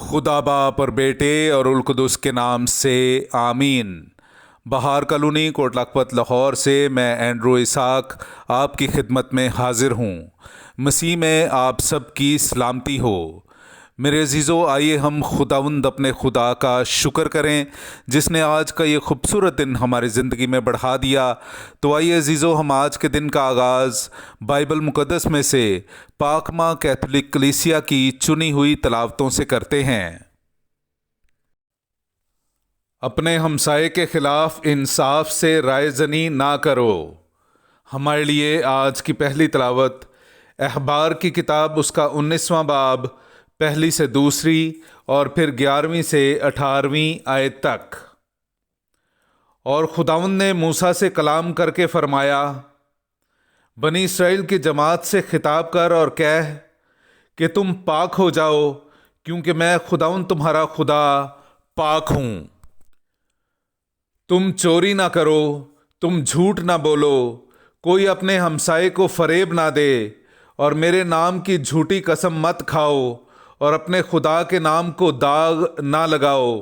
خدا باپ اور بیٹے اور القدس کے نام سے آمین۔ بہار کالونی کوٹ لکھپت لاہور سے میں اینڈرو اسحاق آپ کی خدمت میں حاضر ہوں۔ مسیح میں آپ سب کی سلامتی ہو۔ میرے عزیزو، آئیے ہم خداوند اپنے خدا کا شکر کریں جس نے آج کا یہ خوبصورت دن ہماری زندگی میں بڑھا دیا۔ تو آئیے عزیزو، ہم آج کے دن کا آغاز بائبل مقدس میں سے پاک ماں کیتھولک کلیسیا کی چنی ہوئی تلاوتوں سے کرتے ہیں۔ اپنے ہمسائے کے خلاف انصاف سے رائے زنی نہ کرو۔ ہمارے لیے آج کی پہلی تلاوت اخبار کی کتاب اس کا 19واں باب پہلی سے دوسری اور پھر 11ویں سے 18ویں آیت تک۔ اور خداوند نے موسیٰ سے کلام کر کے فرمایا، بنی اسرائیل کی جماعت سے خطاب کر اور کہہ کہ تم پاک ہو جاؤ، کیونکہ میں خداوند تمہارا خدا پاک ہوں۔ تم چوری نہ کرو، تم جھوٹ نہ بولو، کوئی اپنے ہمسائے کو فریب نہ دے، اور میرے نام کی جھوٹی قسم مت کھاؤ، اور اپنے خدا کے نام کو داغ نہ لگاؤ۔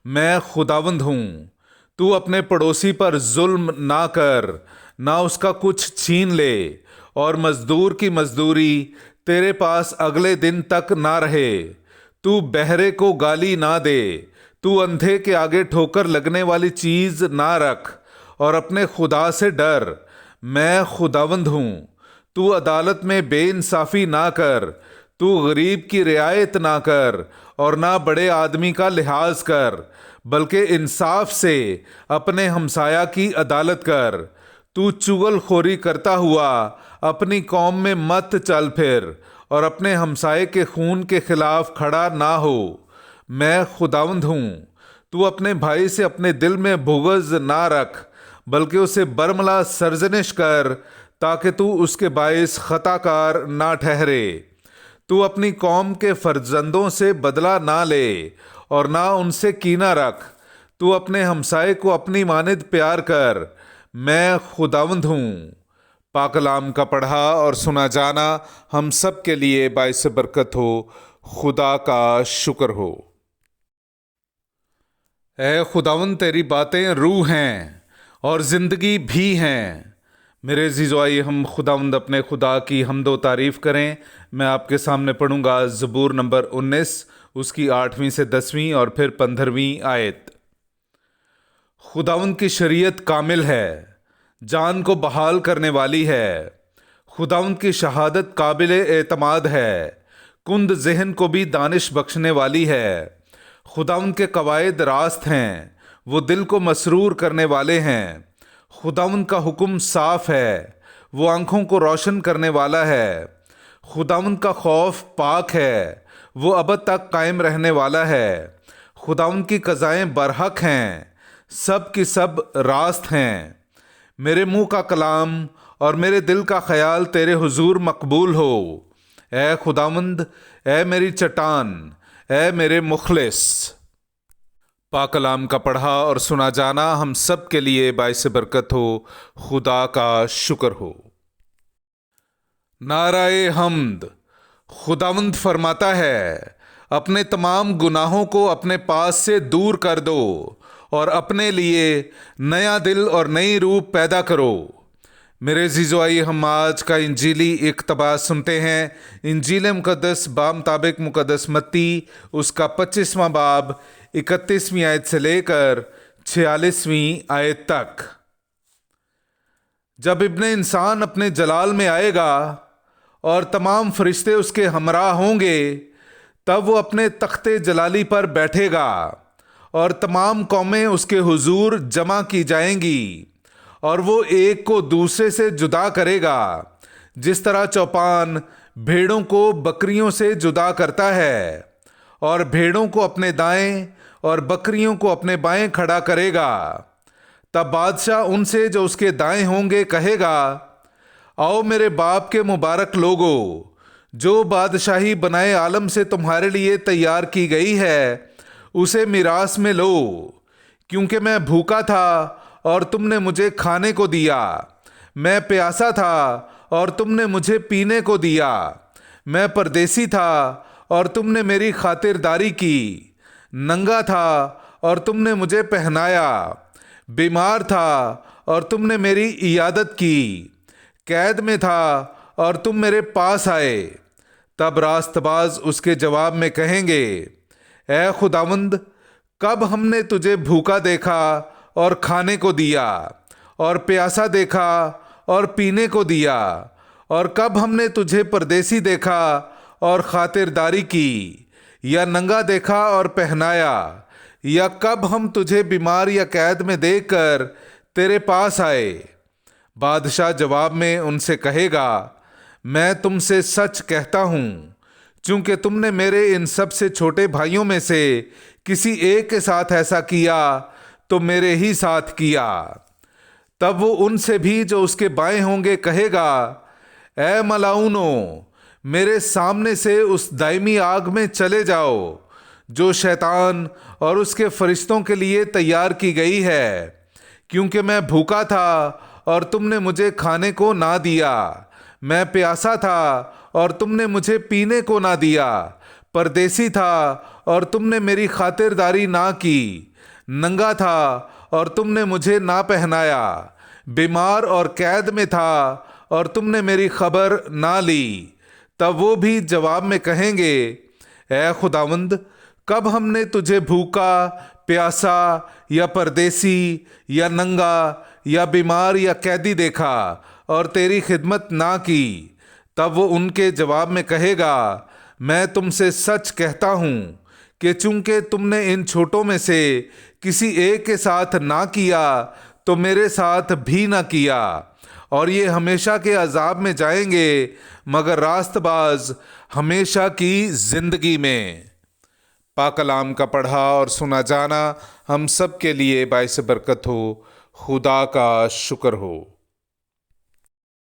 میں خداوند ہوں۔ تو اپنے پڑوسی پر ظلم نہ کر، نہ اس کا کچھ چھین لے، اور مزدور کی مزدوری تیرے پاس اگلے دن تک نہ رہے۔ تو بہرے کو گالی نہ دے، تو اندھے کے آگے ٹھوکر لگنے والی چیز نہ رکھ، اور اپنے خدا سے ڈر۔ میں خداوند ہوں۔ تو عدالت میں بے انصافی نہ کر، تو غریب کی رعایت نہ کر، اور نہ بڑے آدمی کا لحاظ کر، بلکہ انصاف سے اپنے ہمسایہ کی عدالت کر۔ تو چغل خوری کرتا ہوا اپنی قوم میں مت چل پھر، اور اپنے ہمسائے کے خون کے خلاف کھڑا نہ ہو۔ میں خداوند ہوں۔ تو اپنے بھائی سے اپنے دل میں بغض نہ رکھ، بلکہ اسے برملا سرزنش کر، تاکہ تو اس کے باعث خطا کار نہ ٹھہرے۔ تو اپنی قوم کے فرزندوں سے بدلہ نہ لے، اور نہ ان سے کینہ رکھ۔ تو اپنے ہمسائے کو اپنی مانند پیار کر۔ میں خداوند ہوں۔ پاک کلام کا پڑھا اور سنا جانا ہم سب کے لیے باعث برکت ہو۔ خدا کا شکر ہو۔ اے خداوند، تیری باتیں روح ہیں اور زندگی بھی ہیں۔ میرے عزیزو، آئیے ہم خداوند اپنے خدا کی حمد و تعریف کریں۔ میں آپ کے سامنے پڑھوں گا زبور نمبر 19، اس کی 8ویں سے 10ویں اور پھر 15ویں آیت۔ خداوند کی شریعت کامل ہے، جان کو بحال کرنے والی ہے۔ خداوند کی شہادت قابل اعتماد ہے، کند ذہن کو بھی دانش بخشنے والی ہے۔ خداوند کے قواعد راست ہیں، وہ دل کو مسرور کرنے والے ہیں۔ خداوند کا حکم صاف ہے، وہ آنکھوں کو روشن کرنے والا ہے۔ خداوند کا خوف پاک ہے، وہ ابد تک قائم رہنے والا ہے۔ خداوند کی قضائیں برحق ہیں، سب کی سب راست ہیں۔ میرے منہ کا کلام اور میرے دل کا خیال تیرے حضور مقبول ہو۔ اے خداوند، اے میری چٹان، اے میرے مخلص۔ پاک کلام کا پڑھا اور سنا جانا ہم سب کے لیے باعث برکت ہو۔ خدا کا شکر ہو۔ نعرہ حمد۔ خداوند فرماتا ہے، اپنے تمام گناہوں کو اپنے پاس سے دور کر دو، اور اپنے لیے نیا دل اور نئی روح پیدا کرو۔ میرے عزیزو، آئیے ہم آج کا انجیلی اقتباس سنتے ہیں۔ انجیل مقدس بمطابق مقدس متی اس کا 25واں باب 31ویں آیت سے لے کر 46ویں آیت تک۔ جب ابن انسان اپنے جلال میں آئے گا اور تمام فرشتے اس کے ہمراہ ہوں گے، تب وہ اپنے تخت جلالی پر بیٹھے گا، اور تمام قومیں اس کے حضور جمع کی جائیں گی، اور وہ ایک کو دوسرے سے جدا کرے گا، جس طرح چوپان بھیڑوں کو بکریوں سے جدا کرتا ہے، اور بھیڑوں کو اپنے دائیں اور بکریوں کو اپنے بائیں کھڑا کرے گا۔ تب بادشاہ ان سے جو اس کے دائیں ہوں گے کہے گا، آؤ میرے باپ کے مبارک لوگو، جو بادشاہی بنائے عالم سے تمہارے لیے تیار کی گئی ہے، اسے میراث میں لو، کیونکہ میں بھوکا تھا اور تم نے مجھے کھانے کو دیا، میں پیاسا تھا اور تم نے مجھے پینے کو دیا، میں پردیسی تھا اور تم نے میری خاطرداری کی، ننگا تھا اور تم نے مجھے پہنایا، بیمار تھا اور تم نے میری عیادت کی، قید میں تھا اور تم میرے پاس آئے۔ تب راست باز اس کے جواب میں کہیں گے، اے خداوند، کب ہم نے تجھے بھوکا دیکھا اور کھانے کو دیا، اور پیاسا دیکھا اور پینے کو دیا؟ اور کب ہم نے تجھے پردیسی دیکھا اور خاطرداری کی، یا ننگا دیکھا اور پہنایا؟ یا کب ہم تجھے بیمار یا قید میں دیکھ کر تیرے پاس آئے؟ بادشاہ جواب میں ان سے کہے گا، میں تم سے سچ کہتا ہوں، چونکہ تم نے میرے ان سب سے چھوٹے بھائیوں میں سے کسی ایک کے ساتھ ایسا کیا تو میرے ہی ساتھ کیا۔ تب وہ ان سے بھی جو اس کے بائیں ہوں گے کہے گا، اے ملاؤنو، میرے سامنے سے اس دائمی آگ میں چلے جاؤ جو شیطان اور اس کے فرشتوں کے لیے تیار کی گئی ہے۔ کیونکہ میں بھوکا تھا اور تم نے مجھے کھانے کو نہ دیا، میں پیاسا تھا اور تم نے مجھے پینے کو نہ دیا، پردیسی تھا اور تم نے میری خاطرداری نہ کی، ننگا تھا اور تم نے مجھے نہ پہنایا، بیمار اور قید میں تھا اور تم نے میری خبر نہ لی۔ تب وہ بھی جواب میں کہیں گے، اے خداوند، کب ہم نے تجھے بھوکا، پیاسا یا پردیسی یا ننگا یا بیمار یا قیدی دیکھا اور تیری خدمت نہ کی؟ تب وہ ان کے جواب میں کہے گا، میں تم سے سچ کہتا ہوں کہ چونکہ تم نے ان چھوٹوں میں سے کسی ایک کے ساتھ نہ کیا تو میرے ساتھ بھی نہ کیا۔ اور یہ ہمیشہ کے عذاب میں جائیں گے، مگر راست باز ہمیشہ کی زندگی میں۔ پاک کلام کا پڑھا اور سنا جانا ہم سب کے لیے باعث برکت ہو۔ خدا کا شکر ہو۔